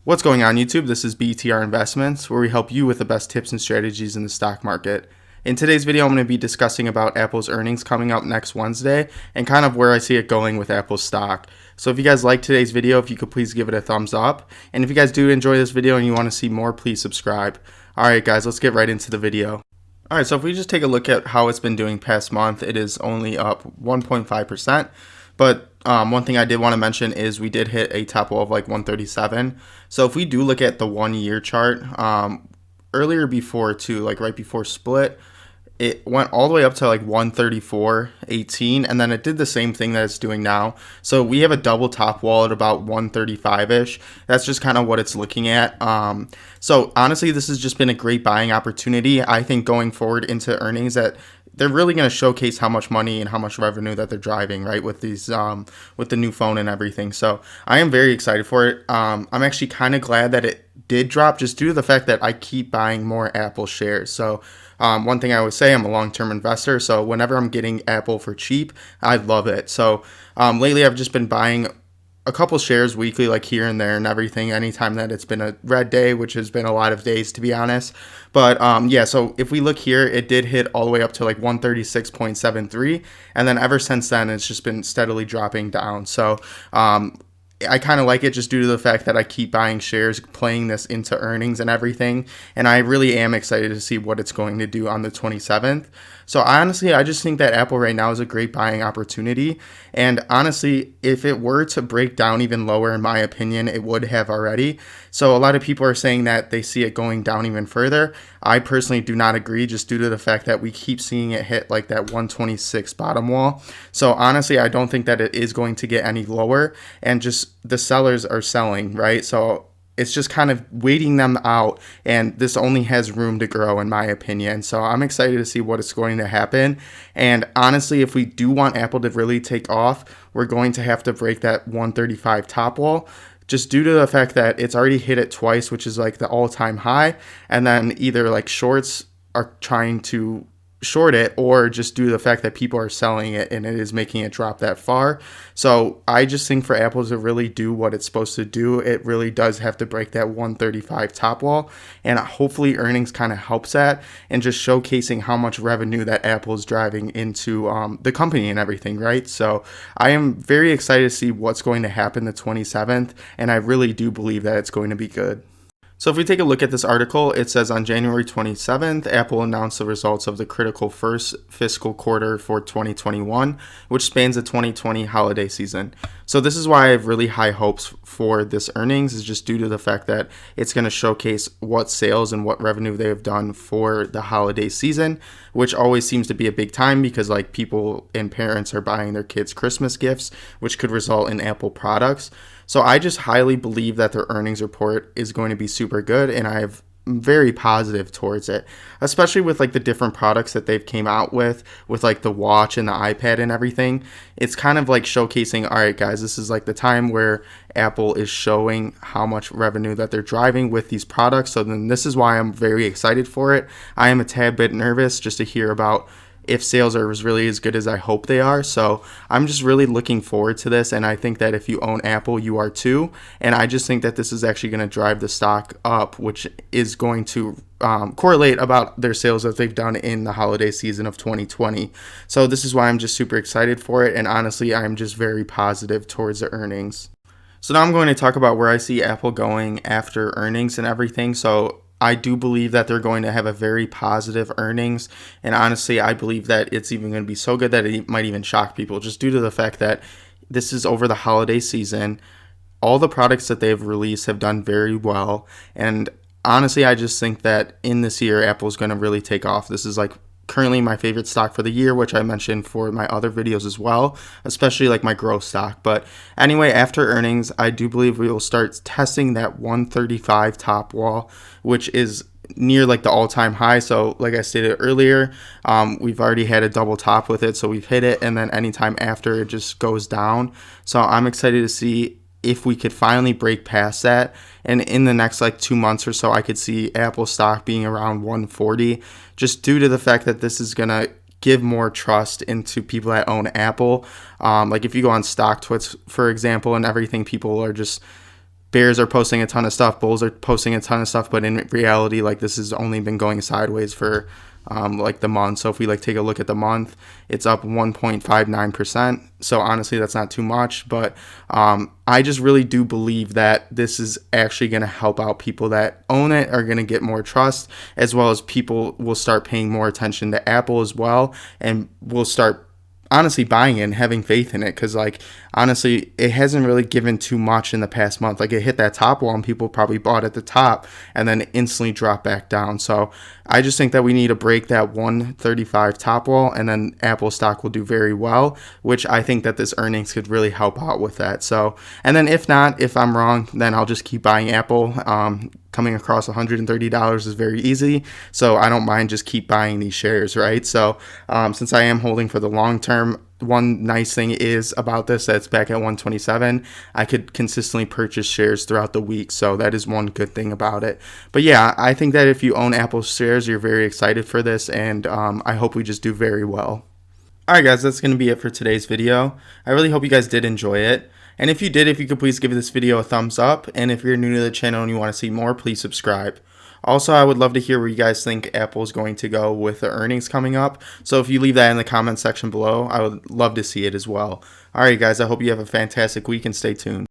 What's going on YouTube? This is BTR Investments, where we help you with the best tips and strategies in the stock market. In today's video, I'm going to be discussing about Apple's earnings coming up next Wednesday and kind of where I see it going with Apple's stock. So if you guys like today's video, if you could please give it a thumbs up. And if you guys do enjoy this video and you want to see more, please subscribe. Alright guys, let's get right into the video. Alright, so if we just take a look at how it's been doing past month, it is only up 1.5%. But one thing I did want to mention is we did hit a top wall of like 137. So if we do look at the 1 year chart, earlier before too, like right before split, it went all the way up to like 134.18, and then it did the same thing that it's doing now. So we have a double top wall at about 135-ish. That's just kind of what it's looking at. So honestly, this has just been a great buying opportunity. I think going forward into earnings that they're really going to showcase how much money and how much revenue that they're driving, right, with these with the new phone and everything. So I am very excited for it. I'm actually kind of glad that it did drop, just due to the fact that I keep buying more Apple shares. So one thing I always say, I'm a long-term investor, so whenever I'm getting Apple for cheap, I love it. So lately I've just been buying a couple shares weekly, like here and there and everything, anytime that it's been a red day, which has been a lot of days, to be honest. But yeah, so if we look here, it did hit all the way up to like 136.73, and then ever since then it's just been steadily dropping down. So I kind of like it just due to the fact that I keep buying shares, playing this into earnings and everything. And I really am excited to see what it's going to do on the 27th. So honestly, I just think that Apple right now is a great buying opportunity. And honestly, if it were to break down even lower, in my opinion, it would have already. So a lot of people are saying that they see it going down even further. I personally do not agree, just due to the fact that we keep seeing it hit like that 126 bottom wall. So honestly, I don't think that it is going to get any lower, and just the sellers are selling, right? So it's just kind of waiting them out, and this only has room to grow, in my opinion. So I'm excited to see what is going to happen. And honestly, if we do want Apple to really take off, we're going to have to break that 135 top wall, just due to the fact that it's already hit it twice, which is like the all-time high, and then either like shorts are trying to short it, or just due to the fact that people are selling it and it is making it drop that far. So I just think for Apple to really do what it's supposed to do, it really does have to break that 135 top wall, and hopefully earnings kind of helps that, and just showcasing how much revenue that Apple is driving into the company and everything, right? So I am very excited to see what's going to happen the 27th, and I really do believe that it's going to be good. So if we take a look at this article, it says on January 27th, Apple announced the results of the critical first fiscal quarter for 2021, which spans the 2020 holiday season. So this is why I have really high hopes for this earnings, is just due to the fact that it's going to showcase what sales and what revenue they have done for the holiday season, which always seems to be a big time because like people and parents are buying their kids Christmas gifts, which could result in Apple products. So I just highly believe that their earnings report is going to be super good, and I'm very positive towards it, especially with like the different products that they've came out with like the watch and the iPad and everything. It's kind of like showcasing, all right guys, this is like the time where Apple is showing how much revenue that they're driving with these products. So then this is why I'm very excited for it. I am a tad bit nervous just to hear about if sales are really as good as I hope they are. So I'm just really looking forward to this, and I think that if you own Apple, you are too. And I just think that this is actually going to drive the stock up, which is going to correlate about their sales that they've done in the holiday season of 2020. So this is why I'm just super excited for it, and honestly, I'm just very positive towards the earnings. So now I'm going to talk about where I see Apple going after earnings and everything. So I do believe that they're going to have a very positive earnings, and honestly, I believe that it's even going to be so good that it might even shock people, just due to the fact that this is over the holiday season. All the products that they've released have done very well, and honestly, I just think that in this year, Apple's going to really take off. This is like currently my favorite stock for the year, which I mentioned for my other videos as well, especially like my growth stock. But anyway, after earnings, I do believe we will start testing that 135 top wall, which is near like the all-time high. So like I stated earlier, we've already had a double top with it, so we've hit it, and then anytime after it just goes down. So I'm excited to see if we could finally break past that, and in the next like 2 months or so, I could see Apple stock being around 140, just due to the fact that this is gonna give more trust into people that own Apple. Like if you go on StockTwits, for example, and everything, people are just Bears are posting a ton of stuff, Bulls are posting a ton of stuff, but in reality, like, this has only been going sideways for like the month. So if we like take a look at the month, it's up 1.59%. So honestly, that's not too much, but I just really do believe that this is actually going to help out people that own it, are going to get more trust, as well as people will start paying more attention to Apple as well, and will start honestly buying it and having faith in it, because like honestly it hasn't really given too much in the past month. Like, it hit that top wall and people probably bought at the top and then instantly dropped back down. So I just think that we need to break that 135 top wall, and then Apple stock will do very well, which I think that this earnings could really help out with that. So, and then if not, if I'm wrong, then I'll just keep buying Apple. Coming across $130 is very easy, so I don't mind just keep buying these shares, right? So since I am holding for the long term, one nice thing is about this, that it's back at 127. I could consistently purchase shares throughout the week, so that is one good thing about it. But yeah, I think that if you own Apple shares, you're very excited for this, and I hope we just do very well. Alright guys, that's going to be it for today's video. I really hope you guys did enjoy it. And if you did, if you could please give this video a thumbs up. And if you're new to the channel and you want to see more, please subscribe. Also, I would love to hear where you guys think Apple is going to go with the earnings coming up. So if you leave that in the comment section below, I would love to see it as well. Alright guys, I hope you have a fantastic week and stay tuned.